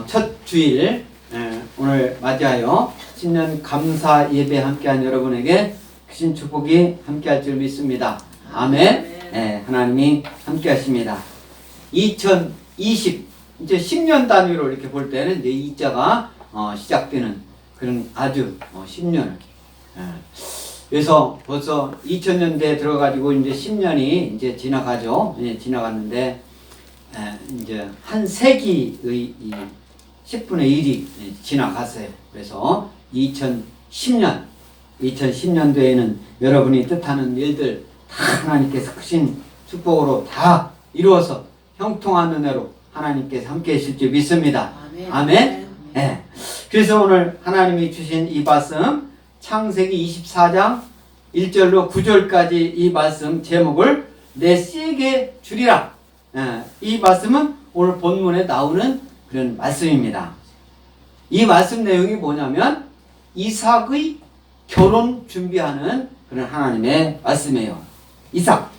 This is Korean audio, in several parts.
첫 주일 오늘 맞이하여 신년 감사 예배 함께한 여러분에게 크신 축복이 함께할 줄 믿습니다. 아멘. 하나님이 함께하십니다. 2020 이제 10년 단위로 이렇게 볼 때는 이제 이자가 시작되는 그런 아주 10년. 그래서 벌써 2000년대에 들어가지고 이제 10년이 이제 지나가죠. 지나갔는데 이제 한 세기의 10분의 1이 지나갔어요. 그래서 2010년도에는 여러분이 뜻하는 일들 다 하나님께서 크신 축복으로 다 이루어서 형통한 은혜로 하나님께서 함께 하실 줄 믿습니다. 아멘. 네. 그래서 오늘 하나님이 주신 이 말씀 창세기 24장 1절로 9절까지 이 말씀 제목을 내 씨에게 주리라. 이 말씀은 오늘 본문에 나오는 그런 말씀입니다. 이 말씀 내용이 뭐냐면 이삭의 결혼 준비하는 그런 하나님의 말씀이에요. 이삭,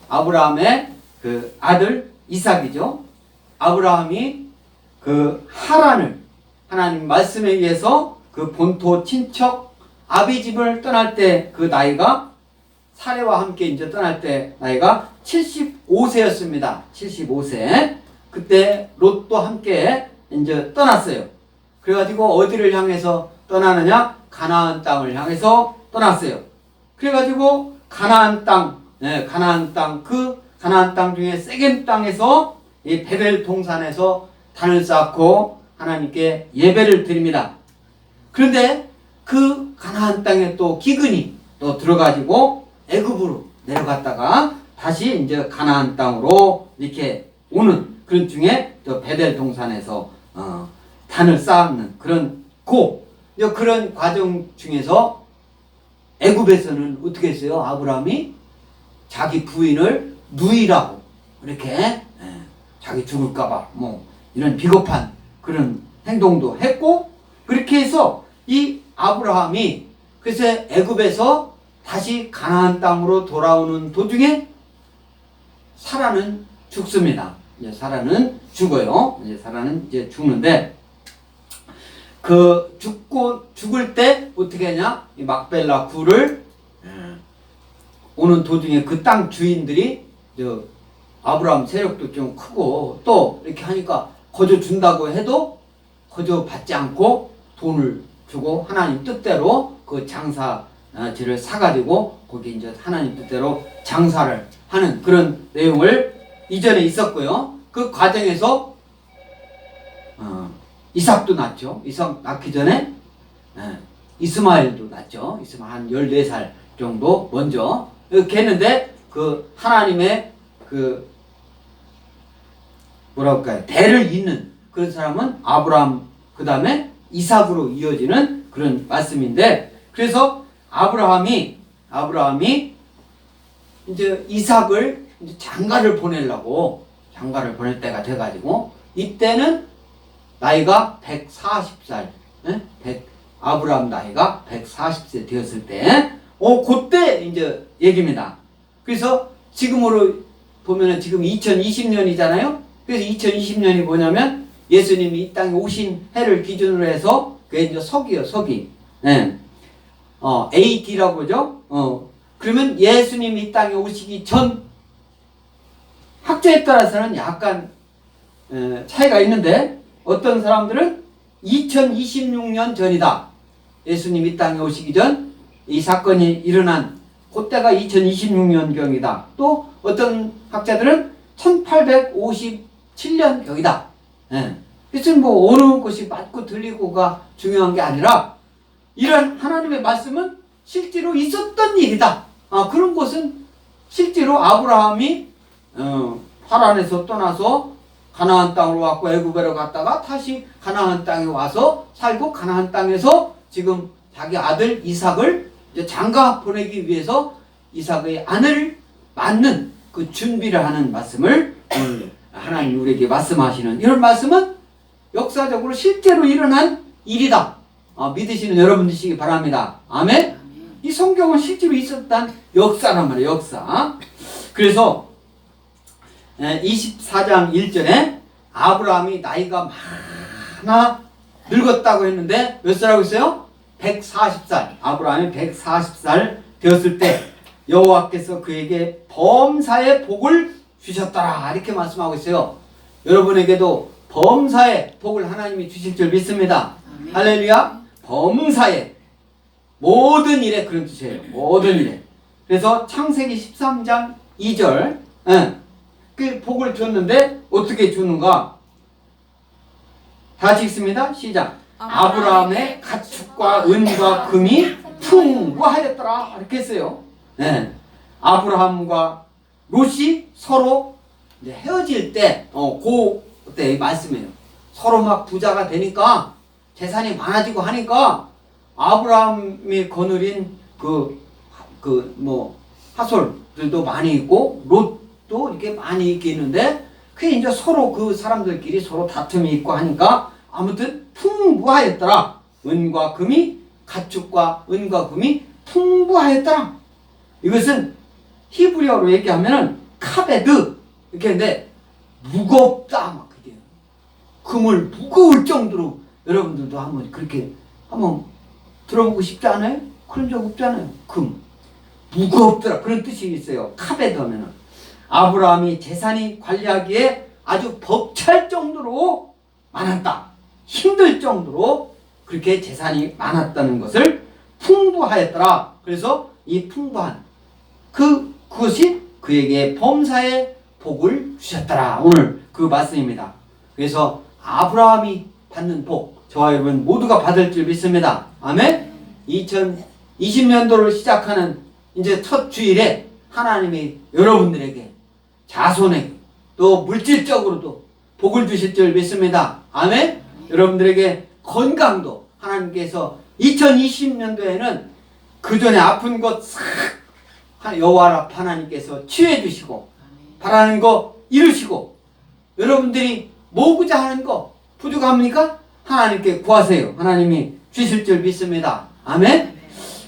아브라함의 그 아들 이삭이죠. 아브라함이 그 하란을 하나님 말씀에 의해서 그 본토 친척 아비 집을 떠날 때 그 나이가 사례와 함께 이제 떠날 때 나이가 75세였습니다. 75세. 그때 롯도 함께 이제 떠났어요. 그래가지고 어디를 향해서 떠나느냐? 가나안 땅을 향해서 떠났어요. 그래가지고 가나안 땅, 그 가나안 땅 중에 세겜 땅에서 이 베델 동산에서 단을 쌓고 하나님께 예배를 드립니다. 그런데 그 가나안 땅에 또 기근이 또 들어가지고 애굽으로 내려갔다가 다시 이제 가나안 땅으로 이렇게 오는 그런 중에 또 베델 동산에서 단을 쌓는 그런 그런 과정 중에서 애굽에서는 어떻게 했어요? 아브라함이 자기 부인을 누이라고 이렇게 자기 죽을까봐 뭐 이런 비겁한 그런 행동도 했고 그렇게 해서 이 아브라함이 그래서 애굽에서 다시 가나안 땅으로 돌아오는 도중에 사라는 죽습니다. 이제 사라는 죽어요. 이제 사라는 이제 죽는데 그 죽을 때 어떻게 하냐? 이 막벨라 굴을 오는 도중에 그 땅 주인들이 아브라함 세력도 좀 크고 또 이렇게 하니까 거저 준다고 해도 거저 받지 않고 돈을 주고 하나님 뜻대로 그 장사지를 사가지고 거기 이제 하나님 뜻대로 장사를 하는 그런 내용을 이전에 있었고요. 그 과정에서 이삭도 낳죠. 이삭 낳기 전에 이스마엘도 낳죠. 이스마엘 한 14살 정도 먼저 이렇게 했는데 그 하나님의 그 뭐라고 할까요? 대를 잇는 그런 사람은 아브라함 그 다음에 이삭으로 이어지는 그런 말씀인데 그래서 아브라함이 이제 이삭을 이제 장가를 보내려고 장가를 보낼 때가 돼가지고 이때는 나이가 140살 아브라함 나이가 140세 되었을 때 그때 이제 얘기입니다. 그래서 지금으로 보면은 지금 2020년이잖아요. 그래서 2020년이 뭐냐면 예수님이 이 땅에 오신 해를 기준으로 해서 그게 이제 서기요, 서기. AD라고 그러죠. 그러면 예수님이 이 땅에 오시기 전 학자에 따라서는 약간 차이가 있는데 어떤 사람들은 2026년 전이다. 예수님이 이 땅에 오시기 전 이 사건이 일어난 그때가 2026년경이다. 또 어떤 학자들은 1857년경이다. 그래서 뭐 어느 것이 맞고 틀리고가 중요한 게 아니라 이런 하나님의 말씀은 실제로 있었던 일이다. 그런 것은 실제로 아브라함이 하란에서 떠나서 가나안 땅으로 왔고 애굽으로 갔다가 다시 가나안 땅에 와서 살고 가나안 땅에서 지금 자기 아들 이삭을 이제 장가 보내기 위해서 이삭의 아내를 맞는 그 준비를 하는 말씀을 오늘 하나님 우리에게 말씀하시는 이런 말씀은 역사적으로 실제로 일어난 일이다. 믿으시는 여러분 되시기 바랍니다. 아멘? 이 성경은 실제로 있었던 역사란 말이에요. 역사. 그래서 24장 1절에 아브라함이 나이가 하나 늙었다고 했는데 몇 살이라고 했어요? 140살. 아브라함이 140살 되었을 때 여호와께서 그에게 범사의 복을 주셨더라. 이렇게 말씀하고 있어요. 여러분에게도 범사의 복을 하나님이 주실 줄 믿습니다. 아멘. 할렐루야. 범사의 모든 일에 그런 뜻이에요. 모든 일에. 그래서 창세기 13장 2절 그 복을 줬는데 어떻게 주는가? 다 같이 읽습니다. 시작. 아브라함의 가축과 은과 금이 풍부하였더라. 이렇게 했어요. 네. 아브라함과 롯이 서로 이제 헤어질 때, 그때 말씀이에요. 서로 막 부자가 되니까 재산이 많아지고 하니까 아브라함이 거느린 하솔들도 많이 있고 롯도 이렇게 많이 있게 있는데 그게 이제 서로 그 사람들끼리 서로 다툼이 있고 하니까 아무튼 풍부하였더라. 은과 금이 가축과 은과 금이 풍부하였더라. 이것은 히브리어로 얘기하면은 카베드 이렇게 했는데 무겁다 막 그게 금을 무거울 정도로 여러분들도 한번 그렇게 한번 들어보고 싶지 않아요? 그런 적 없잖아요. 금 무겁더라 그런 뜻이 있어요. 카베드 하면은 아브라함이 재산이 관리하기에 아주 벅찰 정도로 많았다. 힘들 정도로 그렇게 재산이 많았다는 것을 풍부하였더라. 그래서 이 풍부한 그것이 그에게 범사의 복을 주셨더라. 오늘 그 말씀입니다. 그래서 아브라함이 받는 복 저와 여러분 모두가 받을 줄 믿습니다. 아멘. 2020년도를 시작하는 이제 첫 주일에 하나님이 여러분들에게 자손에게 또 물질적으로도 복을 주실 줄 믿습니다. 아멘. 여러분들에게 건강도 하나님께서 2020년도에는 그 전에 아픈 것 싹 여호와 하나님께서 치유해 주시고 바라는 거 이루시고 여러분들이 모으고자 하는 거 부족합니까? 하나님께 구하세요. 하나님이 주실 줄 믿습니다. 아멘.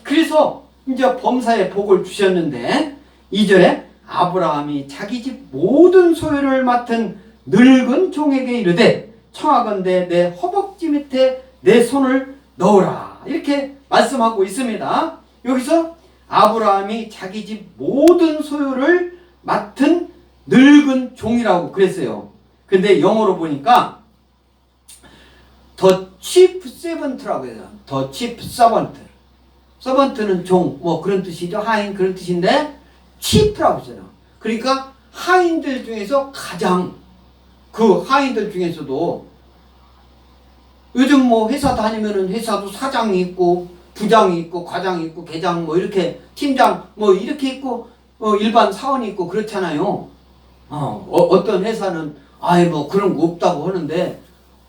그래서 이제 범사의 복을 주셨는데 2절에 아브라함이 자기 집 모든 소유를 맡은 늙은 종에게 이르되 청하건대 내 허벅지 밑에 내 손을 넣으라. 이렇게 말씀하고 있습니다. 여기서 아브라함이 자기 집 모든 소유를 맡은 늙은 종이라고 그랬어요. 근데 영어로 보니까 The chief servant라고 해요. The chief servant. 서번트는 종, 뭐 그런 뜻이죠. 하인 그런 뜻인데 chief라고 했잖아요. 그러니까 하인들 중에서 가장 그 하인들 중에서도 요즘 뭐 회사 다니면은 회사도 사장이 있고 부장이 있고 과장이 있고 계장 뭐 이렇게 팀장 뭐 이렇게 있고 일반 사원이 있고 그렇잖아요. 어떤 회사는 아이 뭐 그런 거 없다고 하는데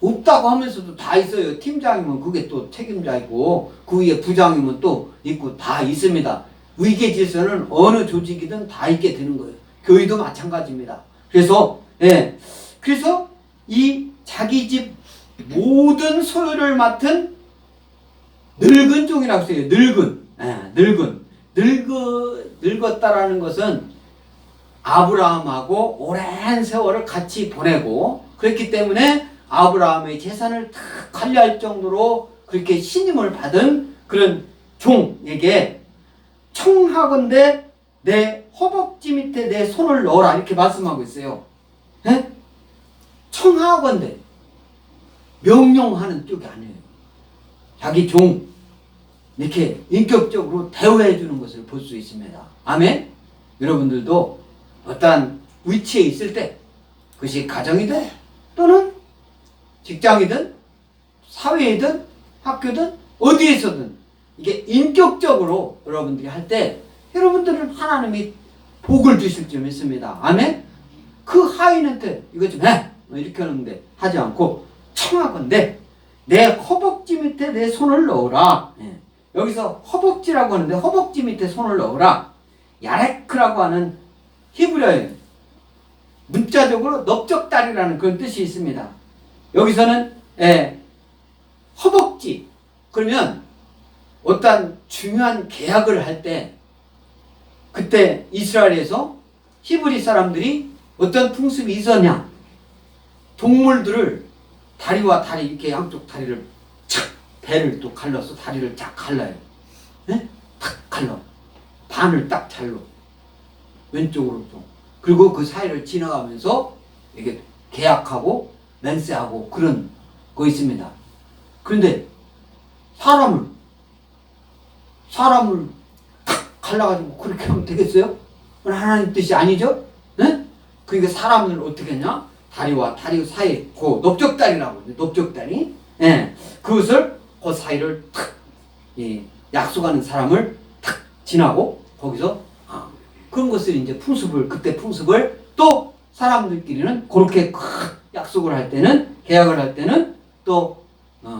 없다고 하면서도 다 있어요. 팀장이면 그게 또 책임자이고 그 위에 부장이면 또 있고 다 있습니다. 위계 질서는 어느 조직이든 다 있게 되는 거예요. 교회도 마찬가지입니다. 그래서 그래서 이 자기 집 모든 소유를 맡은 늙은 종이라고 써요. 늙었다라는 것은 아브라함하고 오랜 세월을 같이 보내고 그랬기 때문에 아브라함의 재산을 다 관리할 정도로 그렇게 신임을 받은 그런 종에게 청하건대 내 허벅지 밑에 내 손을 넣어라 이렇게 말씀하고 있어요. 청하건대 명령하는 쪽이 아니에요. 자기 종 이렇게 인격적으로 대우해 주는 것을 볼 수 있습니다. 아멘. 여러분들도 어떠한 위치에 있을 때 그것이 가정이든 또는 직장이든 사회이든 학교든 어디에서든 이게 인격적으로 여러분들이 할 때 여러분들은 하나님이 복을 주실 줄 믿습니다. 아멘. 그 하인한테 이거 좀 해 이렇게 하는데 하지 않고 청하건대 내 허벅지 밑에 내 손을 넣으라. 여기서 허벅지라고 하는데 허벅지 밑에 손을 넣으라. 야레크라고 하는 히브리어예요. 문자적으로 넓적다리라는 그런 뜻이 있습니다. 여기서는 허벅지 그러면 어떤 중요한 계약을 할 때 그때 이스라엘에서 히브리 사람들이 어떤 풍습이 있었냐 동물들을 다리와 다리 이렇게 양쪽 다리를 착 배를 또 갈라서 다리를 쫙 갈라요. 네? 탁 갈라. 반을 딱 잘라. 왼쪽으로 또. 그리고 그 사이를 지나가면서 이게 계약하고 맹세하고 그런 거 있습니다. 그런데 사람을 탁 갈라가지고 그렇게 하면 되겠어요? 하나님 뜻이 아니죠? 네? 그러니까 사람을 어떻게 했냐? 다리와 다리 사이, 그 넓적다리라고 하는데, 넓적다리. 예. 그것을, 그 사이를 탁, 약속하는 사람을 탁 지나고, 거기서, 그런 것을 이제 그때 풍습을 또 사람들끼리는 그렇게 약속을 할 때는, 계약을 할 때는, 또,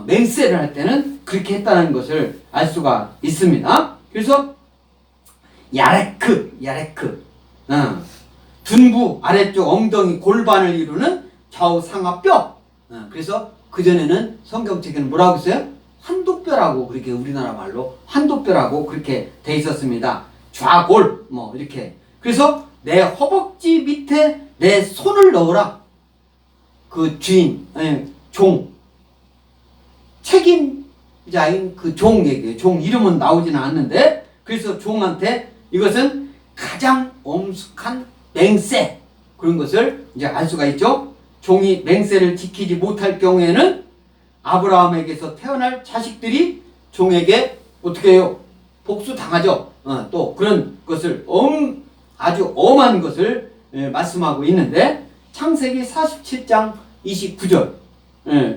맹세를 할 때는 그렇게 했다는 것을 알 수가 있습니다. 그래서, 야레크. 둔부 아래쪽 엉덩이 골반을 이루는 좌우 상하뼈. 그래서 그전에는 성경책에는 뭐라고 했어요? 한도뼈라고, 그렇게 우리나라 말로 한도뼈라고 그렇게 돼 있었습니다. 좌골 뭐 이렇게. 그래서 내 허벅지 밑에 내 손을 넣으라. 그 주인, 종, 책임자인 그 종 얘기예요. 종 이름은 나오지는 않는데, 그래서 종한테 이것은 가장 엄숙한 맹세, 그런 것을 이제 알 수가 있죠. 종이 맹세를 지키지 못할 경우에는 아브라함에게서 태어날 자식들이 종에게 어떻게 해요? 복수당하죠. 또 그런 것을 아주 엄한 것을 말씀하고 있는데, 창세기 47장 29절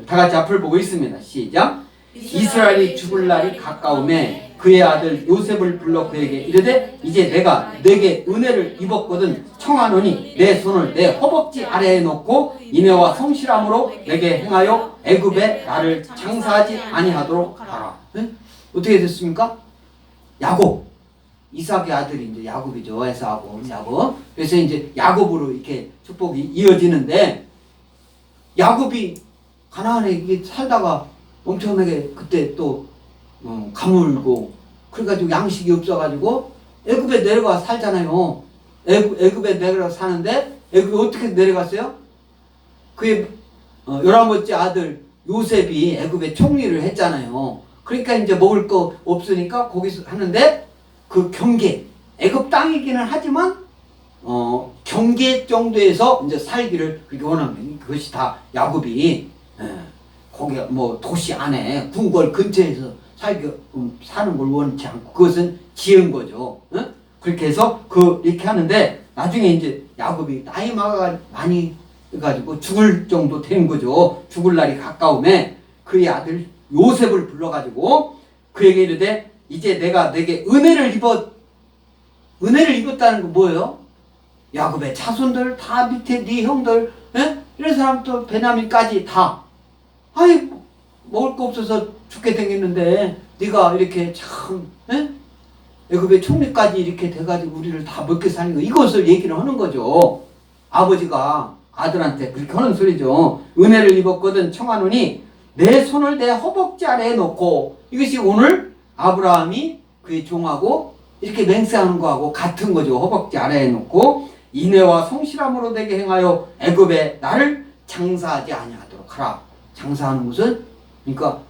다 같이 앞을 보고 있습니다. 시작. 이스라엘이 죽을 날이 가까우매 그의 아들 요셉을 불러 그에게 이르되 이제 내가 내게 은혜를 입었거든 청하노니 내 손을 내 허벅지 아래에 놓고 인애와 성실함으로 내게 행하여 애굽에 나를 장사하지 아니하도록 하라. 네? 어떻게 됐습니까? 야곱, 이삭의 아들이 이제 야곱이죠. 에사하고 야곱. 그래서 이제 야곱으로 이렇게 축복이 이어지는데, 야곱이 가나안에 이게 살다가 엄청나게 그때 또 가물고, 그래가지고 양식이 없어가지고 애굽에 내려가 살잖아요. 애굽에 내려가 사는데, 애굽에 어떻게 내려갔어요? 그의 11번째 아들 요셉이 애굽에 총리를 했잖아요. 그러니까 이제 먹을 거 없으니까 거기서 하는데, 그 경계, 애굽 땅이기는 하지만 경계 정도에서 이제 살기를 그렇게 원하는, 그것이 다 야곱이 거기 뭐 도시 안에 궁궐 근처에서 사는 걸 원치 않고 그것은 지은 거죠. 그렇게 해서 이렇게 하는데, 나중에 이제 야곱이 나이가 많이 해가지고 죽을 정도 된 거죠. 죽을 날이 가까움에 그의 아들 요셉을 불러가지고 그에게 이르되 이제 내가 내게 은혜를 입었다는 건 뭐예요? 야곱의 자손들 다 밑에 네 형들, 이런 사람도 베냐민까지 다, 아이 먹을 거 없어서 죽게 생겼는데 네가 이렇게 참 애굽의 총리까지 이렇게 돼가지고 우리를 다 먹게 사는 거, 이것을 얘기를 하는 거죠. 아버지가 아들한테 그렇게 하는 소리죠. 은혜를 입었거든 청하노니 내 손을 내 허벅지 아래에 놓고, 이것이 오늘 아브라함이 그의 종하고 이렇게 맹세하는 거하고 같은 거죠. 허벅지 아래에 놓고 인애와 성실함으로 내게 행하여 애굽에 나를 장사하지 아니하도록 하라. 장사하는 것은, 그러니까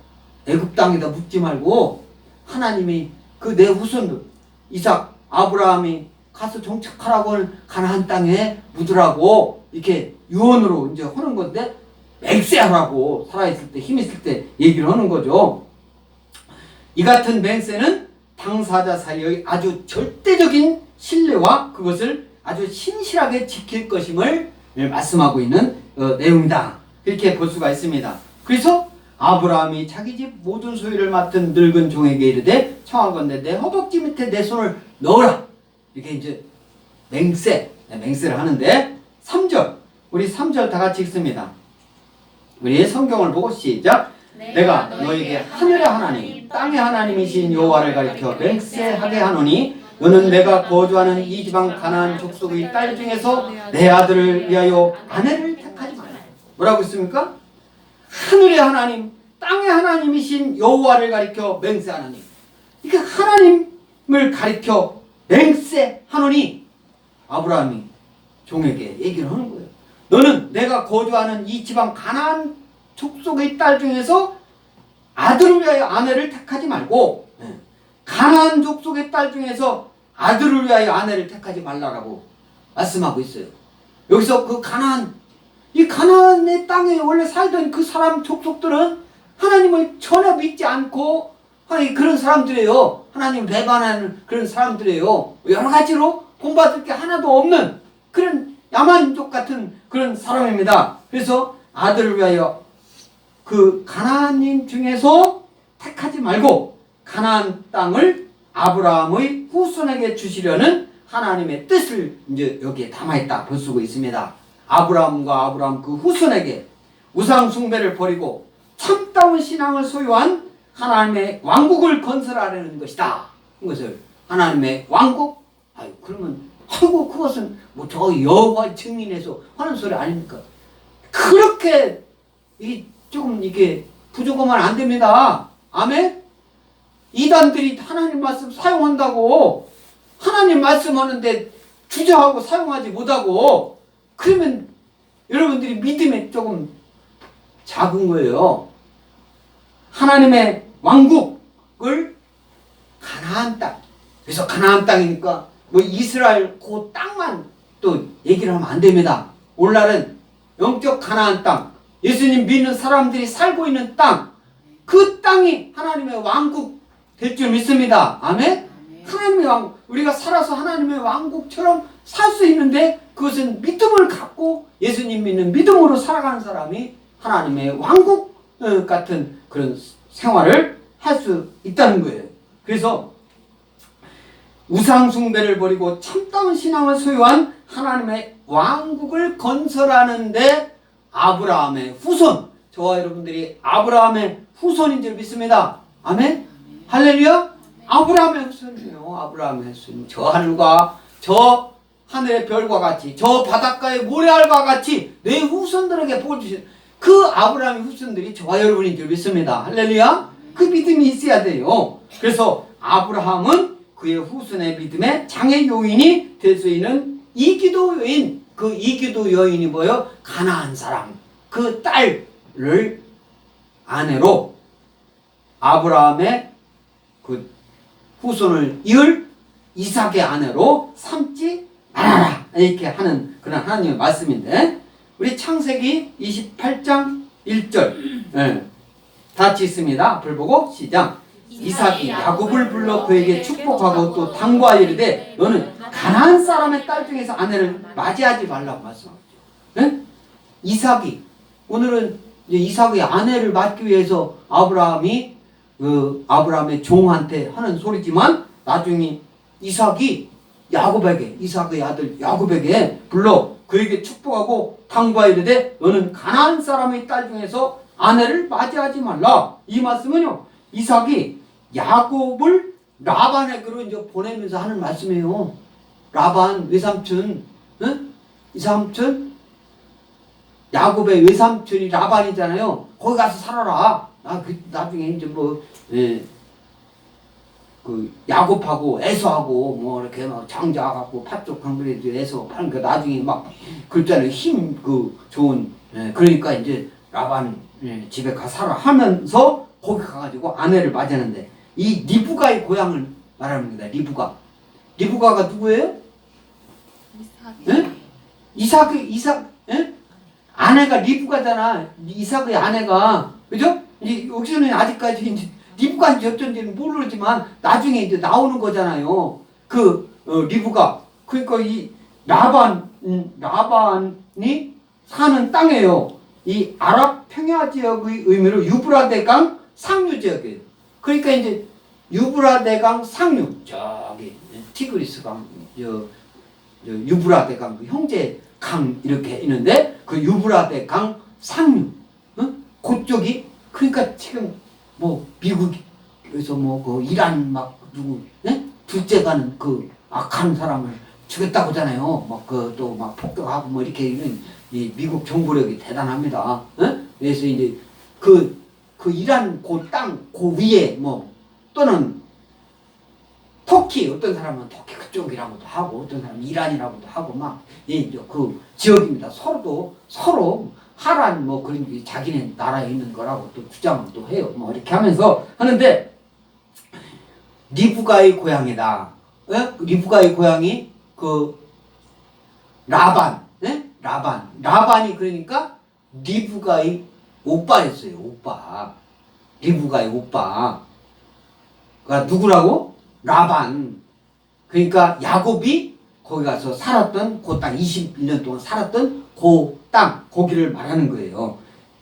애굽 땅에다 묻지 말고 하나님이 그 내 후손들 이삭, 아브라함이 가서 정착하라고 하는 가나안 땅에 묻으라고 이렇게 유언으로 이제 하는 건데, 맹세하라고 살아있을 때, 힘 있을 때 얘기를 하는 거죠. 이 같은 맹세는 당사자 사이의 아주 절대적인 신뢰와 그것을 아주 신실하게 지킬 것임을 말씀하고 있는 내용이다. 이렇게 볼 수가 있습니다. 그래서 아브라함이 자기 집 모든 소유를 맡은 늙은 종에게 이르되 청하건대 내 허벅지 밑에 내 손을 넣으라. 이렇게 이제 맹세를 하는데, 3절, 우리 3절 다 같이 읽습니다. 우리 성경을 보고 시작. 내가 너에게 하늘의 하나님 땅의 하나님이신 여호와를 가리켜 맹세하게 하노니 너는 내가 거주하는 이 지방 가나안 족속의 딸 중에서 내 아들을 위하여 아내를 택하지 말라. 뭐라고 했습니까? 하늘의 하나님 땅의 하나님이신 여호와를 가리켜 맹세하노니, 이게 하나님을 가리켜 맹세하노니 아브라함이 종에게 얘기를 하는 거예요. 너는 내가 거주하는 이 지방 가나안 족속의 딸 중에서 아들을 위하여 아내를 택하지 말고 가나안 족속의 딸 중에서 아들을 위하여 아내를 택하지 말라라고 말씀하고 있어요. 여기서 그 가나안, 이 가나안의 땅에 원래 살던 그 사람 족속들은 하나님을 전혀 믿지 않고 그런 사람들이에요. 하나님 배반하는 그런 사람들이에요. 여러 가지로 본받을 게 하나도 없는 그런 야만족 같은 그런 사람입니다. 그래서 아들을 위하여 그 가나안인 중에서 택하지 말고 가나안 땅을 아브라함의 후손에게 주시려는 하나님의 뜻을 이제 여기에 담아있다 볼 수가 있습니다. 아브라함과 아브라함 그 후손에게 우상 숭배를 버리고 참다운 신앙을 소유한 하나님의 왕국을 건설하려는 것이다. 이것을 하나님의 왕국? 그러면 그것은 뭐 저 여호와 증인에서 하는 소리 아닙니까? 그렇게 조금 이게 부족하면 안 됩니다. 아멘? 이단들이 하나님 말씀 사용한다고 하나님 말씀하는데 주저하고 사용하지 못하고 그러면 여러분들이 믿음에 조금 작은 거예요. 하나님의 왕국을 가나안 땅. 그래서 가나안 땅이니까 뭐 이스라엘 그 땅만 또 얘기를 하면 안 됩니다. 오늘날은 영적 가나안 땅, 예수님 믿는 사람들이 살고 있는 땅, 그 땅이 하나님의 왕국 될 줄 믿습니다. 아멘? 하나님의 왕국, 우리가 살아서 하나님의 왕국처럼 살 수 있는데 그것은 믿음을 갖고 예수님 믿는 믿음으로 살아가는 사람이 하나님의 왕국 같은 그런 생활을 할 수 있다는 거예요. 그래서 우상 숭배를 버리고 참다운 신앙을 소유한 하나님의 왕국을 건설하는데 아브라함의 후손, 저와 여러분들이 아브라함의 후손인 줄 믿습니다. 아멘? 할렐루야? 아브라함의 후손이에요. 아브라함의 후손. 저 하늘과 저 하늘의 별과 같이 저 바닷가의 모래알과 같이 내 후손들에게 복을 주신 그 아브라함의 후손들이 저와 여러분인 줄 믿습니다. 할렐루야? 그 믿음이 있어야 돼요. 그래서 아브라함은 그의 후손의 믿음의 장애 요인이 될 수 있는 이기도 여인, 그 이기도 여인이 뭐예요? 가나안 사람, 그 딸을 아내로 아브라함의 그 후손을 이을 이삭의 아내로 삼지 말아라, 이렇게 하는 그런 하나님의 말씀인데, 우리 창세기 28장 1절 같이 있습니다. 앞을 보고 시작. 이삭이 야곱을 불러 그에게 축복하고 또 당부하 이르되 너는 가나안 사람의 딸 중에서 아내를 맞이하지 말라고 말씀하죠. 네? 이삭이, 오늘은 이제 이삭의 아내를 맞기 위해서 아브라함이 아브라함의 종한테 하는 소리지만 나중에 이삭이 야곱에게, 이삭의 아들 야곱에게 불러 그에게 축복하고 당부하 이르되 너는 가나안 사람의 딸 중에서 아내를 맞이하지 말라. 이 말씀은요, 이삭이 야곱을 라반에게로 이제 보내면서 하는 말씀이에요. 라반 외삼촌, 이삼촌, 야곱의 외삼촌이 라반이잖아요. 거기 가서 살아라. 나중에 이제 그 야곱하고 에서하고 뭐 이렇게 막 장자갖고 팥죽 강물에 에서 파는 그 나중에 막 그랬잖아요. 힘 좋은. 그러니까 이제 라반 집에 가 살아 하면서 거기 가가지고 아내를 맞이하는데, 이 리브가의 고향을 말합니다. 리브가가 누구예요? 이삭, 아내가 리브가잖아. 이삭의 아내가, 그죠? 여기서는 아직까지 이제 리브가인지 어쩐지는 모르지만 나중에 이제 나오는 거잖아요. 리브가. 그러니까 이 라반이 사는 땅이에요. 이 아랍 평야 지역의 의미로 유브라데강 상류 지역이에요. 그러니까 이제 유브라데강 상류, 저기 티그리스강, 유브라데강 형제 강 이렇게 있는데 그 유브라데강 상류, 그쪽이, 그러니까 지금 뭐 미국에서 그 이란 막 누구 둘째 가는 그 악한 사람을 죽였다고 하잖아요. 또 막 폭격하고 뭐 이렇게 이 미국 정보력이 대단합니다. 그래서 이제 그 이란 땅 위에 또는 터키, 어떤 사람은 터키 그쪽이라고도 하고 어떤 사람은 이란이라고도 하고 막 이제 그 지역입니다. 서로 하란 뭐 그런 게 자기네 나라에 있는 거라고 또 주장을 또 해요. 뭐 이렇게 하면서 하는데 리브가의 고향이다. 예? 리브가의 고향이 그 라반, 예? 라반이 그러니까 리브가의 오빠였어요. 오빠. 리브가의 오빠. 그러니까 누구라고? 라반. 그러니까 야곱이 거기 가서 살았던 그 땅, 21년 동안 살았던 그 땅, 거기를 말하는 거예요.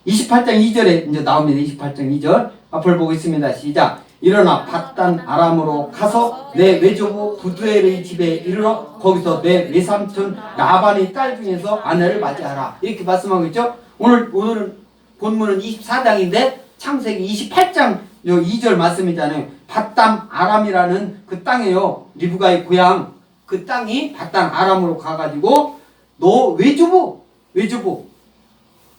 28장 2절에 이제 나옵니다. 28장 2절. 앞을 보고 있습니다. 시작. 일어나 밧단 아람으로 가서 내 외조부 부두엘의 집에 이르러 거기서 내 외삼촌 라반의 딸 중에서 아내를 맞이하라. 이렇게 말씀하고 있죠. 오늘은 본문은 24장인데 창세기 28장 2절 말씀이잖아요. 밧단 아람이라는 그 땅이에요. 리브가의 고향. 그 땅이 밧단 아람으로 가가지고 너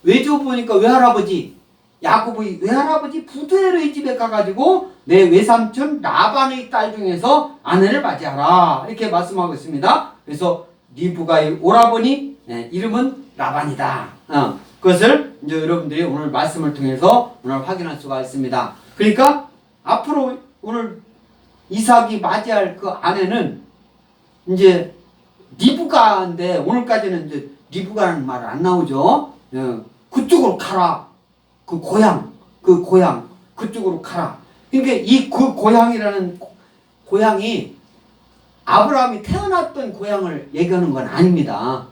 외조부니까 외할아버지 야곱의 외할아버지 부두엘의 집에 가가지고 내 외삼촌 라반의 딸 중에서 아내를 맞이하라. 이렇게 말씀하고 있습니다. 그래서 리브가의 오라버니 이름은 라반이다. 그것을 이제 여러분들이 오늘 말씀을 통해서 오늘 확인할 수가 있습니다. 그러니까 앞으로 오늘 이삭이 맞이할 그 아내는 이제 리브가인데 오늘까지는 이제 리브가라는 말 안 나오죠. 그쪽으로 가라. 그 고향 그쪽으로 가라. 그러니까 그 고향이라는 고향이 아브라함이 태어났던 고향을 얘기하는 건 아닙니다.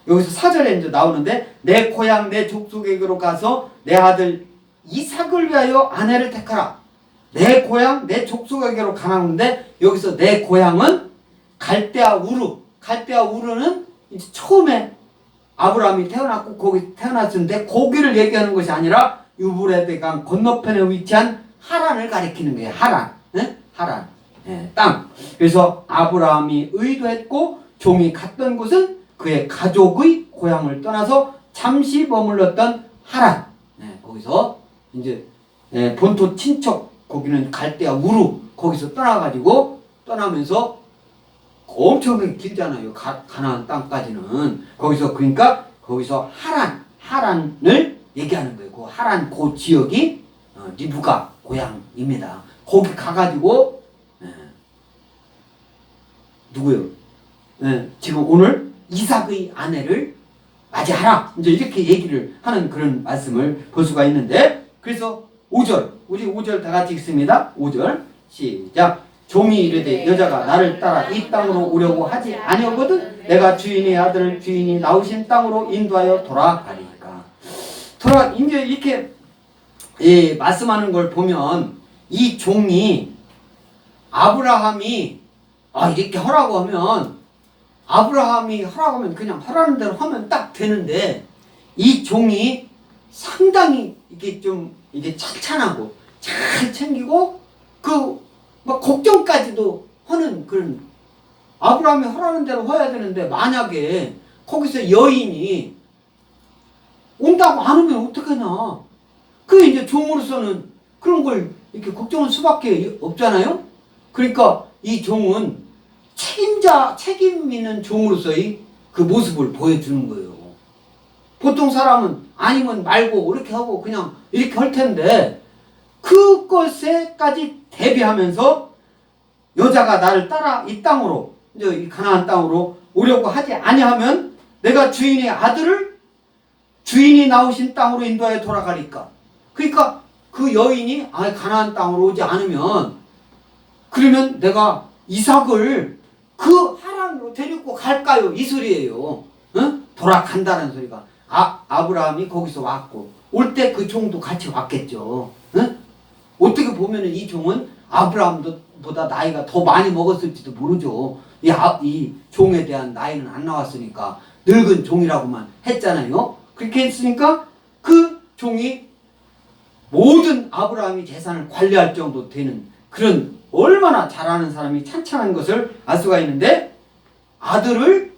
여기서 4절에 이제 나오는데 내 고향 내 족속에게로 가서 내 아들 이삭을 위하여 아내를 택하라. 내 고향 내 족속에게로 가라는데 여기서 내 고향은 갈대아 우르는 이제 처음에 아브라함이 태어났고 거기 태어났는데 거기를 얘기하는 것이 아니라 유브라데강 건너편에 위치한 하란을 가리키는 거예요. 하란 땅. 그래서 아브라함이 의도했고 종이 갔던 곳은 그의 가족의 고향을 떠나서 잠시 머물렀던 하란. 거기서 이제 본토 친척 거기는 갈대아 우르 거기서 떠나면서 엄청 길잖아요. 가나안 땅까지는. 거기서 하란을 얘기하는 거예요. 그 하란 그 지역이 리브가 고향입니다. 거기 가가지고 누구요? 지금 오늘 이삭의 아내를 맞이하라. 이제 이렇게 얘기를 하는 그런 말씀을 볼 수가 있는데 그래서 5절 우리 5절 다 같이 읽습니다. 5절 시작. 종이 이르되 여자가 나를 따라 이 땅으로 오려고 하지 아니하거든 내가 주인의 아들을 주인이 낳으신 땅으로 인도하여 돌아가리까. 이제 이렇게 말씀하는 걸 보면 이 종이 아브라함이 이렇게 하라고 하면 그냥 하라는 대로 하면 딱 되는데 이 종이 상당히 이게 좀 이게 찬찬하고 잘 챙기고 막 걱정까지도 하는 그런 아브라함이 하라는 대로 해야 되는데 만약에 거기서 여인이 온다고 안 오면 어떡하냐. 그 이제 종으로서는 그런 걸 이렇게 걱정할 수밖에 없잖아요. 그러니까 이 종은 책임 있는 종으로서의 그 모습을 보여주는 거예요. 보통 사람은 아니면 말고 이렇게 하고 그냥 이렇게 할 텐데 그것에까지 대비하면서 여자가 나를 따라 이 땅으로 이제 이 가나안 땅으로 오려고 하지 아니하면 내가 주인의 아들을 주인이 낳으신 땅으로 인도하여 돌아가리까. 그러니까 그 여인이 가나안 땅으로 오지 않으면 그러면 내가 이삭을 그 하란으로 데리고 갈까요? 이 소리예요. 돌아간다는 소리가. 아브라함이 거기서 왔고 올 때 그 종도 같이 왔겠죠. 어떻게 보면 이 종은 아브라함보다 나이가 더 많이 먹었을지도 모르죠. 이 종에 대한 나이는 안 나왔으니까 늙은 종이라고만 했잖아요. 그렇게 했으니까 그 종이 모든 아브라함이 재산을 관리할 정도 되는 그런 얼마나 잘하는 사람이 찬찬한 것을 알 수가 있는데 아들을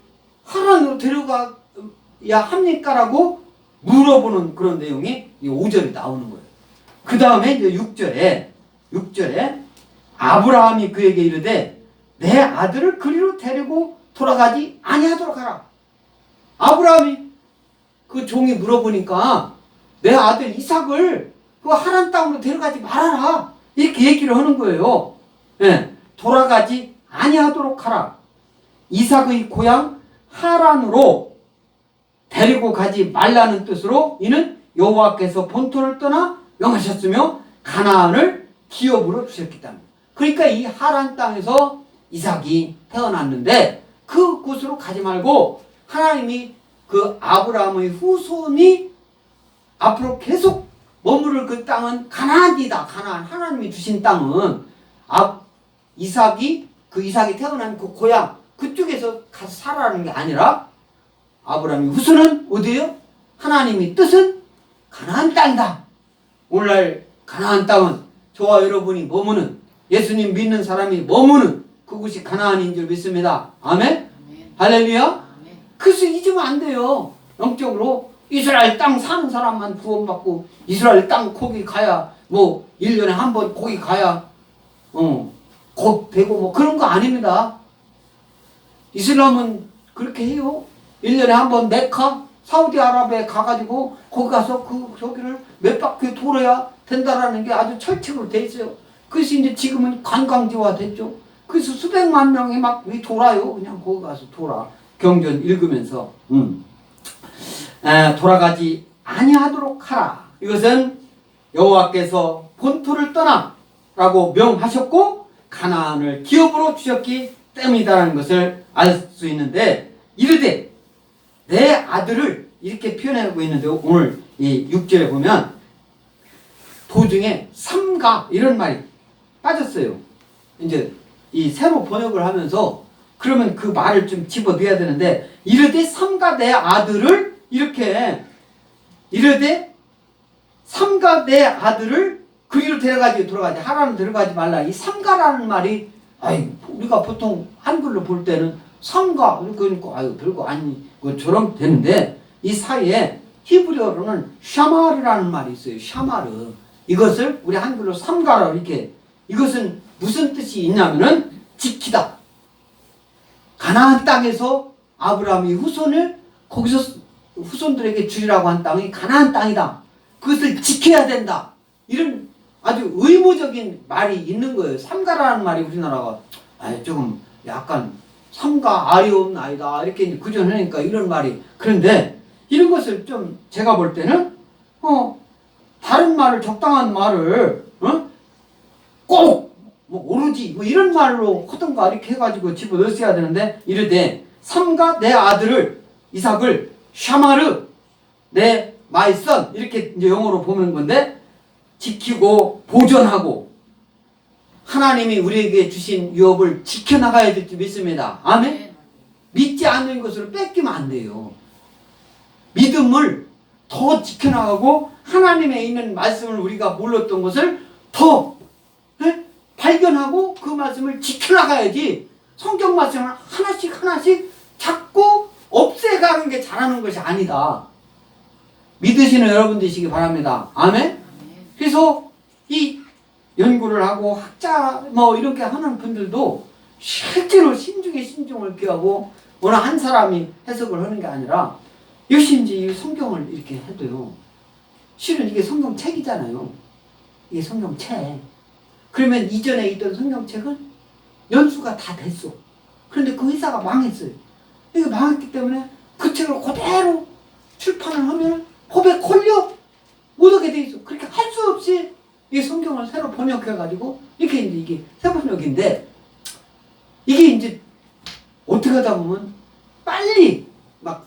하란으로 데려가야 합니까라고 물어보는 그런 내용이 이 5절에 나오는 거예요. 그 다음에 이제 6절에 아브라함이 그에게 이르되 내 아들을 그리로 데리고 돌아가지 아니하도록 하라. 아브라함이 그 종이 물어보니까 내 아들 이삭을 그 하란 땅으로 데려가지 말아라. 이렇게 얘기를 하는 거예요. 예, 돌아가지 아니하도록 하라. 이삭의 고향 하란으로 데리고 가지 말라는 뜻으로 이는 여호와께서 본토를 떠나 명하셨으며 가나안을 기업으로 주셨기 때문에. 그러니까 이 하란 땅에서 이삭이 태어났는데 그 곳으로 가지 말고 하나님이 그 아브라함의 후손이 앞으로 계속 머무를 그 땅은 가나안이다. 가나안. 하나님이 주신 땅은 이삭이 태어난 그 고향 그쪽에서 가서 살아라는 게 아니라 아브라함의 후손은 어디예요? 하나님이 뜻은 가나안 땅이다. 오늘날 가나안 땅은 저와 여러분이 머무는 예수님 믿는 사람이 머무는 그곳이 가나안인 줄 믿습니다. 아멘? 아멘. 할렐루야? 아멘. 그래서 잊으면 안 돼요. 영적으로 이스라엘 땅 사는 사람만 구원받고 이스라엘 땅 거기 가야 뭐 1년에 한 번 거기 가야 곧 되고 뭐 그런 거 아닙니다. 이슬람은 그렇게 해요. 1년에 한 번 메카 사우디아라비아에 가가지고 거기 가서 저기를 몇 바퀴 돌아야 된다라는 게 아주 철칙으로 돼 있어요. 그래서 이제 지금은 관광지화 됐죠. 그래서 수백만 명이 막 돌아요. 그냥 거기 가서 돌아. 경전 읽으면서 돌아가지 아니하도록 하라. 이것은 여호와께서 본토를 떠나라고 명하셨고 가나안을 기업으로 주셨기 때문이다라는 것을 알 수 있는데 이르되 내 아들을 이렇게 표현하고 있는데 오늘 이 6절에 보면 도중에 삼가 이런 말이 빠졌어요. 이제 이 새로 번역을 하면서 그러면 그 말을 좀 집어넣어야 되는데 이르되 삼가 내 아들을 이렇게 이르되 삼가 내 아들을 그리로 돌아가지 하라는 데려가지 말라. 이 삼가라는 말이 우리가 보통 한글로 볼 때는 삼가 그러니까 별거 아니 것처럼 되는데 이 사이에 히브리어로는 샤마르라는 말이 있어요. 샤마르. 이것을 우리 한글로 삼가라 이렇게. 이것은 무슨 뜻이 있냐면은 지키다. 가나안 땅에서 아브라함이 후손을 거기서 후손들에게 주리라고 한 땅이 가나안 땅이다. 그것을 지켜야 된다. 이런 아주 의무적인 말이 있는 거예요. 삼가라는 말이 우리나라가 조금 약간 삼가 아리옵나이다 이렇게 구전하니까 이런 말이. 그런데 이런 것을 좀 제가 볼 때는 다른 말을 적당한 말을 꼭 뭐 오로지 뭐 이런 말로 하던가 이렇게 해가지고 집어넣었어야 되는데 이르되 삼가 내 아들을 이삭을 샤마르 내 마이 선 이렇게 이제 영어로 보는 건데 지키고 보존하고 하나님이 우리에게 주신 유업을 지켜나가야 될 줄 믿습니다. 아멘? 믿지 않는 것으로 뺏기면 안 돼요. 믿음을 더 지켜나가고 하나님에 있는 말씀을 우리가 몰랐던 것을 더 발견하고 그 말씀을 지켜나가야지 성경 말씀을 하나씩 자꾸 없애가는 게 잘하는 것이 아니다. 믿으시는 여러분 되시기 바랍니다. 아멘? 그래서 이 연구를 하고 학자 뭐 이렇게 하는 분들도 실제로 신중을 기하고 어느 한 사람이 해석을 하는 게 아니라 열심히 성경을 이렇게 해도요. 실은 이게 성경책이잖아요. 이게 성경책. 그러면 이전에 있던 성경책은 연수가 다 됐어. 그런데 그 회사가 망했어요. 이게 망했기 때문에 그 책을 그대로 출판을 하면 법에 걸려 못하게 돼 있어. 그렇게 할 수 없이 이 성경을 새로 번역해가지고 이렇게 이게 새 번역인데 이게 이제 어떻게 하다 보면 빨리 막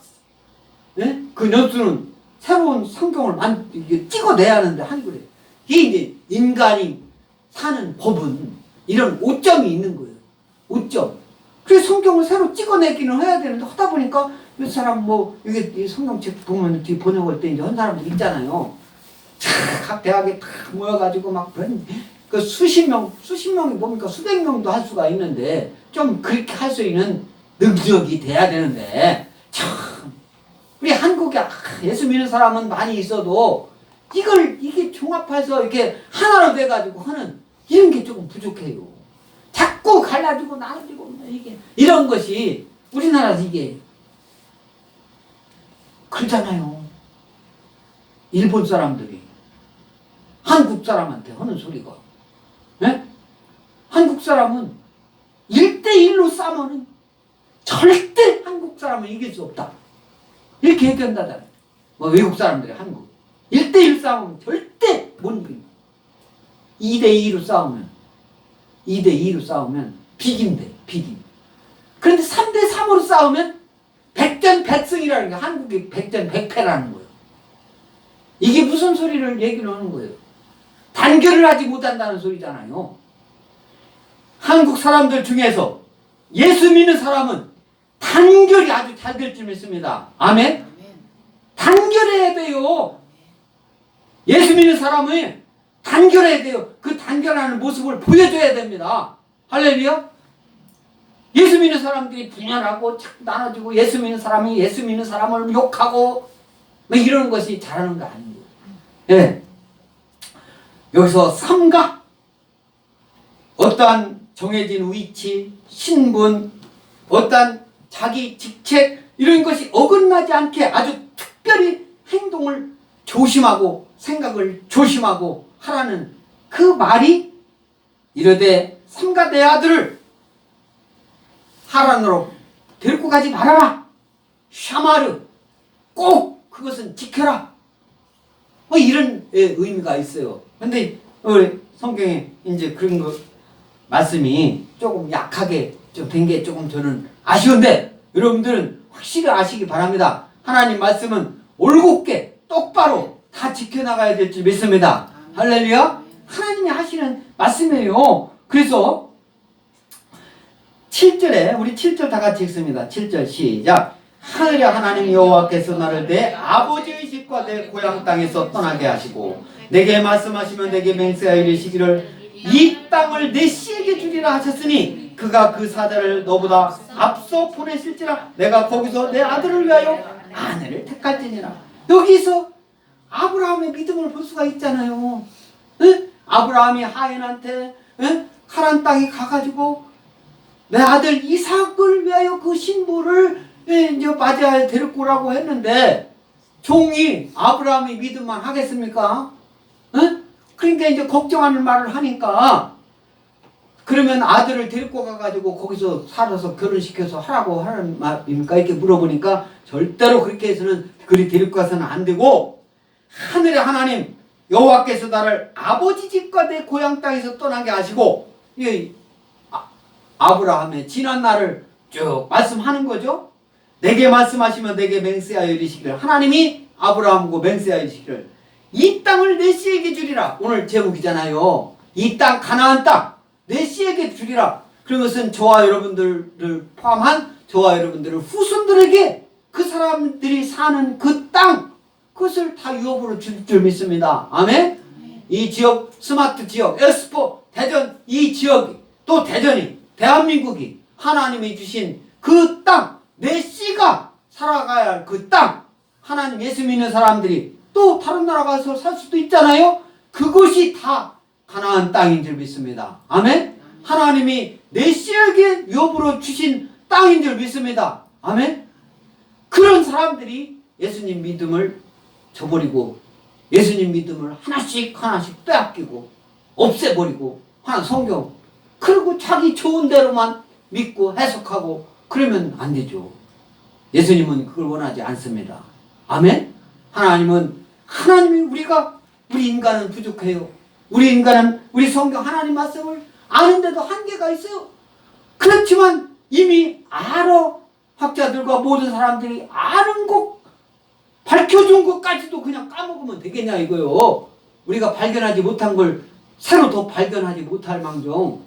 그 연수는 새로운 성경을 이게 찍어내야 하는데 한글에 이게 이제 인간이 사는 법은 이런 오점이 있는 거예요. 오점. 그래서 성경을 새로 찍어내기는 해야 되는데 하다 보니까 몇 사람 이게 성경책 보면 뒤 번역할 때 이제 한 사람들 있잖아요. 각 대학에 다 모여가지고 그 수십 명이 뭡니까 수백 명도 할 수가 있는데 좀 그렇게 할 수 있는 능력이 돼야 되는데 참 우리 한국에 예수 믿는 사람은 많이 있어도 이게 종합해서 이렇게 하나로 돼가지고 하는 이런 게 조금 부족해요. 자꾸 갈라지고 나눠지고 이런 것이 우리나라에서 이게 그렇잖아요. 일본 사람들이 한국 사람한테 하는 소리가, 예? 한국 사람은 1대1로 싸우면 절대 한국 사람은 이길 수 없다. 이렇게 얘기한다잖아요. 뭐 외국 사람들이 한국. 1대1 싸우면 절대 못 이긴다. 2대2로 싸우면 비긴대, 비긴. 그런데 3대3으로 싸우면 백전백승이라는 게 한국이 백전백패라는 거예요. 이게 무슨 소리를 얘기를 하는 거예요? 단결을 하지 못한다는 소리잖아요. 한국 사람들 중에서 예수 믿는 사람은 단결이 아주 잘 될 줄 믿습니다. 아멘? 단결해야 돼요. 예수 믿는 사람은 단결해야 돼요. 그 단결하는 모습을 보여줘야 됩니다. 할렐루야. 예수 믿는 사람들이 분열하고 자꾸 나눠지고 예수 믿는 사람이 예수 믿는 사람을 욕하고 뭐 이러는 것이 잘하는 거 아니에요. 예. 여기서 삼가, 어떠한 정해진 위치, 신분, 어떠한 자기 직책 이런 것이 어긋나지 않게 아주 특별히 행동을 조심하고 생각을 조심하고 하라는 그 말이, 이르되 삼가 내 아들을 하란으로 데리고 가지 말아라. 샤마르, 꼭 그것은 지켜라. 뭐 이런 의미가 있어요. 근데 성경에 이제 그런 거 말씀이 조금 약하게 좀 된 게 조금 저는 아쉬운데, 여러분들은 확실히 아시기 바랍니다. 하나님 말씀은 올곧게 똑바로 다 지켜나가야 될 줄 믿습니다. 할렐루야. 하나님이 하시는 말씀이에요. 그래서 7절에 우리 7절 다 같이 읽습니다. 7절 시작. 하늘의 하나님 여호와께서 나를 내 아버지의 집과 내 고향 땅에서 떠나게 하시고 내게 말씀하시면 내게 맹세하여 이르시기를 이 땅을 내 씨에게 주리라 하셨으니 그가 그 사자를 너보다 앞서 보내실지라 내가 거기서 내 아들을 위하여 아내를 택할지니라. 여기서 아브라함의 믿음을 볼 수가 있잖아요. 응? 아브라함이 하인한테 가나안 땅에 가가지고 내 아들 이삭을 위하여 그 신부를 이제 맞이하여 데리고 오라고 했는데 종이 아브라함이 믿음만 하겠습니까? 응? 그러니까 이제 걱정하는 말을 하니까, 그러면 아들을 데리고 가가지고 거기서 살아서 결혼시켜서 하라고 하는 말입니까? 이렇게 물어보니까 절대로 그렇게 해서는 그리 데리고 가서는 안 되고, 하늘의 하나님 여호와께서 나를 아버지 집과 내 고향 땅에서 떠나게 하시고, 아브라함의 지난 날을 쭉 말씀하는 거죠. 내게 말씀하시면 내게 맹세하여 이르시기를, 하나님이 아브라함과 맹세하여 이르시기를 이 땅을 내 씨에게 주리라. 오늘 제목이잖아요. 이 땅, 가나안 땅 내 씨에게 주리라. 그런 것은 저와 여러분들을 포함한 저와 여러분들의 후손들에게 그 사람들이 사는 그 땅, 그것을 다 유업으로 줄 줄 믿습니다. 아멘? 이 지역, 스마트 지역, 엑스포, 대전, 이 지역이, 또 대전이, 대한민국이 하나님이 주신 그 땅, 내 씨가 살아가야 할 그 땅, 하나님 예수 믿는 사람들이 또 다른 나라 가서 살 수도 있잖아요. 그것이 다 가나안 땅인 줄 믿습니다. 아멘? 하나님이 내 씨에게 유업으로 주신 땅인 줄 믿습니다. 아멘? 그런 사람들이 예수님 믿음을 저버리고 예수님 믿음을 하나씩 빼앗기고 없애버리고 하는 성경, 그리고 자기 좋은 대로만 믿고 해석하고 그러면 안 되죠. 예수님은 그걸 원하지 않습니다. 아멘? 하나님이 우리 인간은 부족해요. 우리 인간은 우리 성경 하나님 말씀을 아는데도 한계가 있어요. 그렇지만 이미 학자들과 모든 사람들이 아는 것, 밝혀준 것까지도 그냥 까먹으면 되겠냐 이거요. 우리가 발견하지 못한 걸 새로 더 발견하지 못할 망정.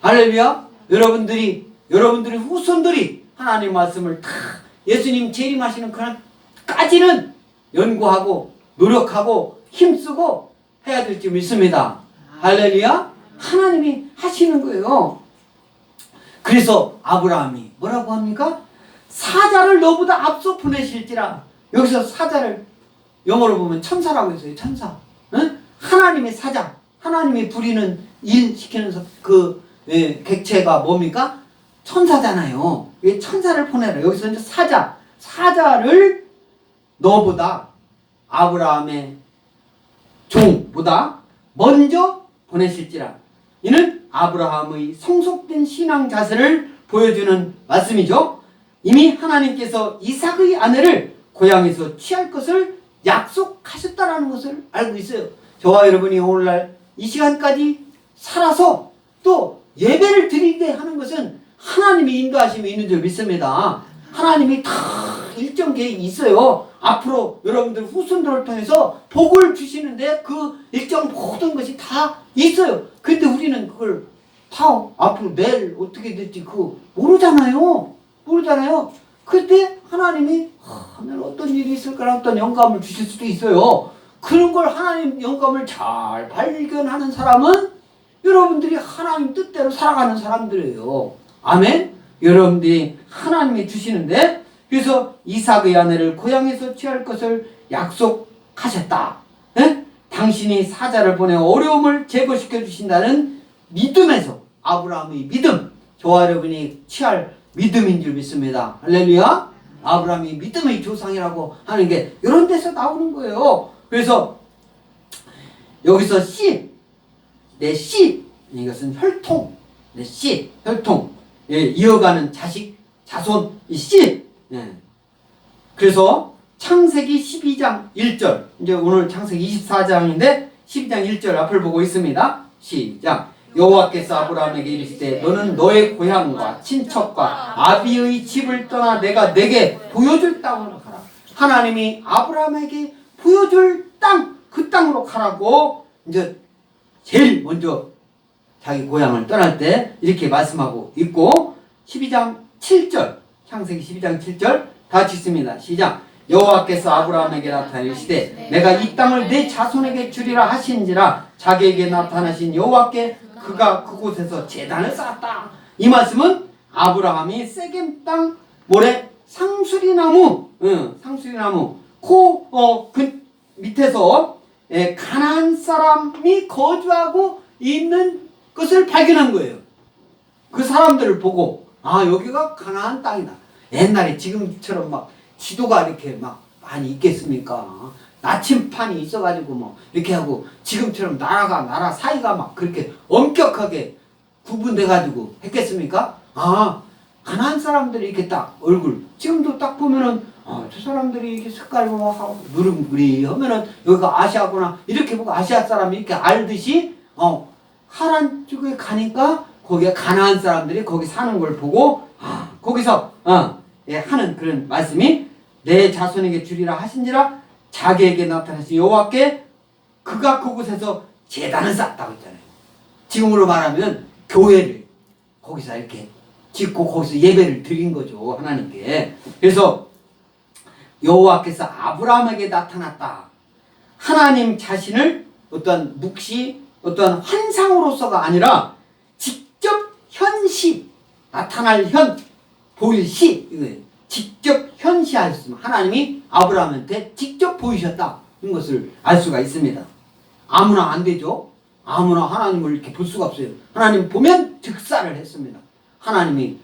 할렐루야. 여러분들이 후손들이 하나님 말씀을 다 예수님 재림하시는 그날까지는 연구하고 노력하고 힘쓰고 해야 될 줄 믿습니다. 할렐루야. 하나님이 하시는 거예요. 그래서 아브라함이 뭐라고 합니까? 사자를 너보다 앞서 보내실지라. 여기서 사자를 영어로 보면 천사라고 했어요. 천사. 응? 하나님의 사자. 하나님이 부리는 일 시키는 객체가 뭡니까? 천사잖아요. 왜 천사를 보내라. 여기서 이제 사자를 너보다 아브라함의 종보다 먼저 보내실지라. 이는 아브라함의 성숙된 신앙 자세를 보여주는 말씀이죠. 이미 하나님께서 이삭의 아내를 고향에서 취할 것을 약속하셨다라는 것을 알고 있어요. 저와 여러분이 오늘날 이 시간까지 살아서 또 예배를 드리게 하는 것은 하나님의 인도하심이 있는 줄 믿습니다. 하나님이 다 일정 계획이 있어요. 앞으로 여러분들 후손들을 통해서 복을 주시는데 그 일정 모든 것이 다 있어요. 근데 우리는 그걸 다 앞으로 내일 어떻게 될지 그거 모르잖아요. 그때 하나님이 내일 어떤 일이 있을까라 어떤 영감을 주실 수도 있어요. 그런 걸 하나님 영감을 잘 발견하는 사람은 여러분들이 하나님 뜻대로 살아가는 사람들이에요. 아멘? 여러분들이 하나님이 주시는데, 그래서 이삭의 아내를 고향에서 취할 것을 약속하셨다. 에? 당신이 사자를 보내 어려움을 제거시켜 주신다는 믿음에서, 아브라함의 믿음, 저와 여러분이 취할 믿음인 줄 믿습니다. 할렐루야. 아브라함이 믿음의 조상이라고 하는 게 이런 데서 나오는 거예요. 그래서 여기서 씨, 내 씨, 이것은 혈통, 내 씨, 혈통, 예, 이어가는 자식, 자손, 이 씨. 예. 그래서 창세기 12장 1절, 이제 오늘 창세기 24장인데 12장 1절 앞을 보고 있습니다. 시작. 여호와께서 아브라함에게 이르시되 너는 너의 고향과 친척과 아비의 집을 떠나 내가 내게 보여줄 땅으로 가라. 하나님이 아브라함에게 보여줄 땅, 그 땅으로 가라고 이제 제일 먼저 자기 고향을 떠날 때 이렇게 말씀하고 있고, 12장 7절, 창세기 12장 7절 다 같이 읽습니다. 시작. 여호와께서 아브라함에게 나타나 이르시되 내가 이 땅을 내 자손에게 주리라 하신지라. 자기에게 나타나신 여호와께 그가 그곳에서 제단을 쌓았다. 이 말씀은 아브라함이 세겜 땅 모래 상수리나무, 그 밑에서 가나안 사람이 거주하고 있는 것을 발견한 거예요. 그 사람들을 보고 여기가 가나안 땅이다. 옛날에 지금처럼 막 지도가 이렇게 막 많이 있겠습니까? 나침판이 있어가지고 뭐 이렇게 하고 지금처럼 나라 사이가 막 그렇게 엄격하게 구분돼가지고 했겠습니까? 가나안 사람들이 이렇게 딱 얼굴 지금도 딱 보면은 저 사람들이 이렇게 색깔고 막 누름그리 하면은 여기가 아시아구나 이렇게 보고 아시아 사람이 이렇게 알듯이 하란 쪽에 가니까 거기에 가나안 사람들이 거기 사는 걸 보고 거기서 하는 그런 말씀이 내 자손에게 주리라 하신지라. 자기에게 나타나신 여호와께 그가 그곳에서 제단을 쌓았다고 했잖아요. 지금으로 말하면 교회를 거기서 이렇게 짓고 거기서 예배를 드린 거죠, 하나님께. 그래서 여호와께서 아브라함에게 나타났다. 하나님 자신을 어떤 묵시, 어떤 환상으로서가 아니라 직접 현시, 나타날 현, 보일 시, 이거예요. 직접 현시하셨으면 하나님이 아브라함한테 직접 보이셨다. 이런 것을 알 수가 있습니다. 아무나 안 되죠. 아무나 하나님을 이렇게 볼 수가 없어요. 하나님 보면 즉사를 했습니다. 하나님의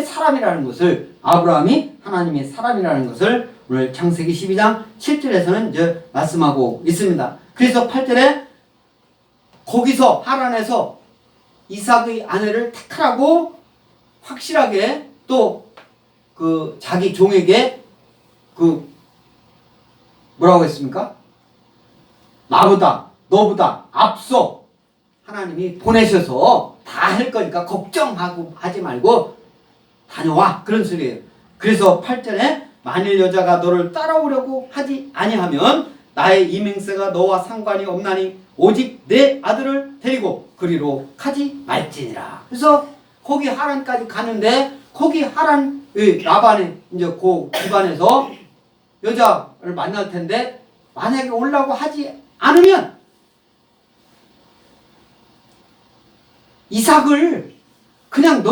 사람이라는 것을, 아브라함이 하나님의 사람이라는 것을 오늘 창세기 12장 7절에서는 이제 말씀하고 있습니다. 그래서 8절에 거기서 하란에서 이삭의 아내를 택하라고 확실하게 또 그 자기 종에게 그 뭐라고 했습니까? 너보다 앞서 하나님이 보내셔서 다 할 거니까 걱정하고 하지 말고 다녀와, 그런 소리예요. 그래서 8절에 만일 여자가 너를 따라오려고 하지 아니하면 나의 이맹세가 너와 상관이 없나니 오직 내 아들을 데리고 그리로 가지 말지니라. 그래서 거기 하란까지 가는데 거기 하란 라반의 이제 그 집안에서 여자를 만날 텐데 만약에 오려고 하지 않으면 이삭을 그냥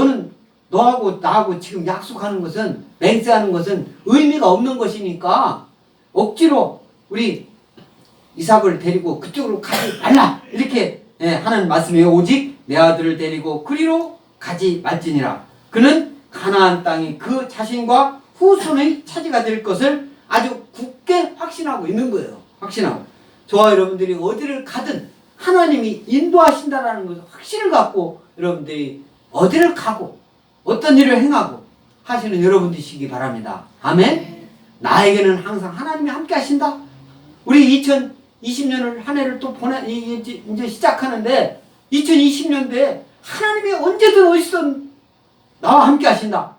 너하고 나하고 지금 약속하는 것은, 맹세하는 것은 의미가 없는 것이니까 억지로 우리 이삭을 데리고 그쪽으로 가지 말라, 이렇게 하는 말씀이에요. 오직 내 아들을 데리고 그리로 가지 말지니라. 그는 가나안 땅이 그 자신과 후손의 차지가 될 것을 아주 굳게 확신하고 있는 거예요. 확신하고. 저와 여러분들이 어디를 가든 하나님이 인도하신다라는 것을 확신을 갖고 여러분들이 어디를 가고 어떤 일을 행하고 하시는 여러분들이시기 바랍니다. 아멘. 나에게는 항상 하나님이 함께 하신다. 우리 2020년을 한 해를 또 이제 시작하는데 2020년도에 하나님이 언제든 어디서든 나와 함께 하신다.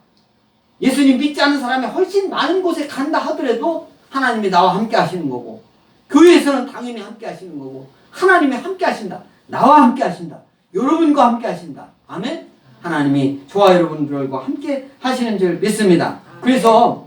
예수님 믿지 않는 사람이 훨씬 많은 곳에 간다 하더라도 하나님이 나와 함께 하시는 거고, 교회에서는 당연히 함께 하시는 거고, 하나님이 함께 하신다. 나와 함께 하신다. 여러분과 함께 하신다. 아멘. 하나님이 저와 여러분들과 함께 하시는 줄 믿습니다. 그래서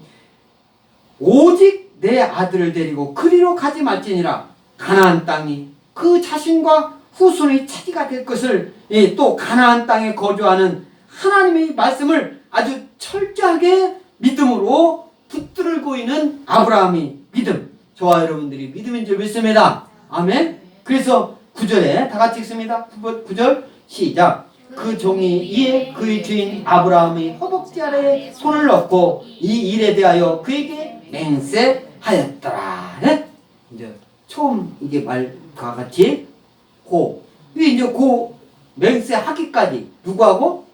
오직 내 아들을 데리고 그리로 가지 말지니라. 가나안 땅이 그 자신과 후손의 차지가 될 것을, 또 가나안 땅에 거주하는 하나님의 말씀을 아주 철저하게 믿음으로 붙들고 있는 아브라함의 믿음, 저와 여러분들이 믿음인 줄 믿습니다. 아멘. 그래서 9절에 다 같이 읽습니다. 9절 시작. 그 종이 이에 그의 주인 아브라함의 허벅지 아래에 손을 넣고 이 일에 대하여 그에게 맹세하였더라. 네? 이제 처음 이게 말과 같이 이제 맹세하기까지 누구하고?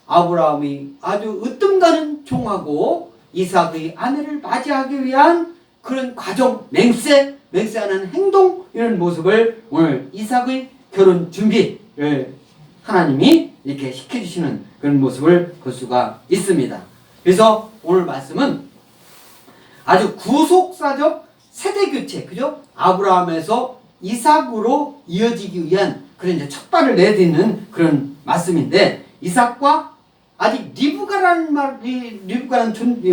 아브라함이 아주 으뜸가는 종하고 이삭의 아내를 맞이하기 위한 그런 과정, 맹세하는 행동, 이런 모습을 오늘 이삭의 결혼 준비를 하나님이 이렇게 시켜주시는 그런 모습을 볼 수가 있습니다. 그래서 오늘 말씀은 아주 구속사적 세대교체, 그죠? 아브라함에서 이삭으로 이어지기 위한 그런 이제 첫 발을 내딛는 그런 말씀인데, 이삭과 아직 리브가라는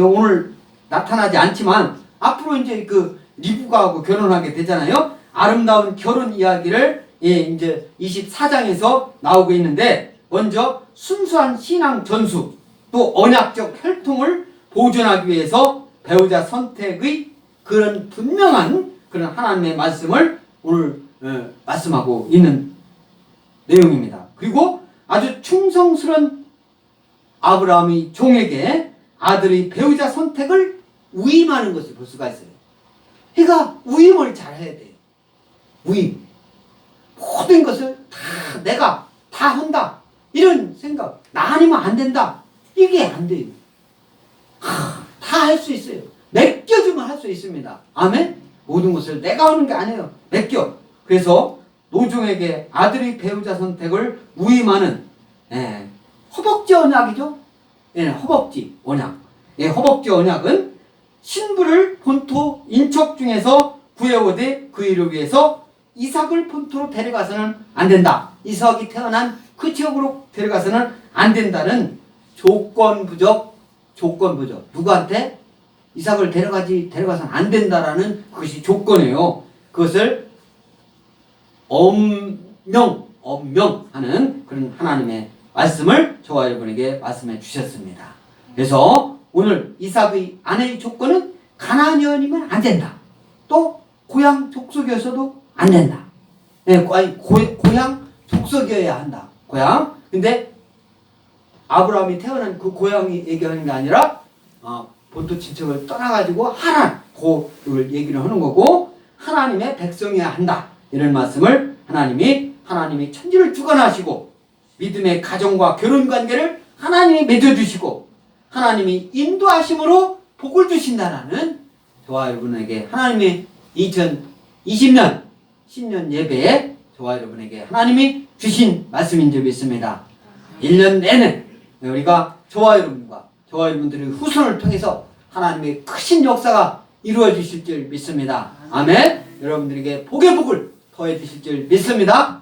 오늘 나타나지 않지만 앞으로 이제 그 리브가하고 결혼하게 되잖아요. 아름다운 결혼 이야기를 이제 24장에서 나오고 있는데, 먼저 순수한 신앙 전수, 또 언약적 혈통을 보존하기 위해서 배우자 선택의 그런 분명한 그런 하나님의 말씀을 오늘 말씀하고 있는 내용입니다. 그리고 아주 충성스러운 아브라함이 종에게 아들의 배우자 선택을 위임하는 것을 볼 수가 있어요. 그러니까 위임을 잘 해야 돼요. 위임. 모든 것을 다 내가 다 한다. 이런 생각. 나 아니면 안 된다. 이게 안 돼요. 다 할 수 있어요. 맡겨주면 할 수 있습니다. 아멘? 모든 것을 내가 하는 게 아니에요. 맡겨. 그래서 노종에게 아들의 배우자 선택을 위임하는 허벅지 언약이죠. 허벅지 언약. 허벅지 언약은 신부를 본토 인척 중에서 구해오되 그 일을 위해서 이삭을 본토로 데려가서는 안 된다. 이삭이 태어난 그 지역으로 데려가서는 안 된다는 조건부적. 누구한테? 이삭을 데려가서는 안 된다라는 그것이 조건이에요. 그것을 엄명하는 그런 하나님의 말씀을 저와 여러분에게 말씀해 주셨습니다. 그래서 오늘 이삭의 아내의 조건은 가나안이면 안 된다. 또 고향 족속이어서도 안 된다. 고향 족속이어야 한다. 고향. 근데 아브라함이 태어난 그 고향이 얘기하는 게 아니라 본토 친척을 떠나가지고 하란, 그걸 얘기를 하는 거고, 하나님의 백성이어야 한다. 이런 말씀을 하나님이 천지를 주관하시고 믿음의 가정과 결혼관계를 하나님이 맺어주시고 하나님이 인도하심으로 복을 주신다라는 저와 여러분에게 하나님의 2020년 신년 예배에 저와 여러분에게 하나님이 주신 말씀인 줄 믿습니다. 1년 내내 우리가 저와 여러분들의 후손을 통해서 하나님의 크신 역사가 이루어지실 줄 믿습니다. 아멘. 여러분들에게 복의 복을 더해 주실 줄 믿습니다.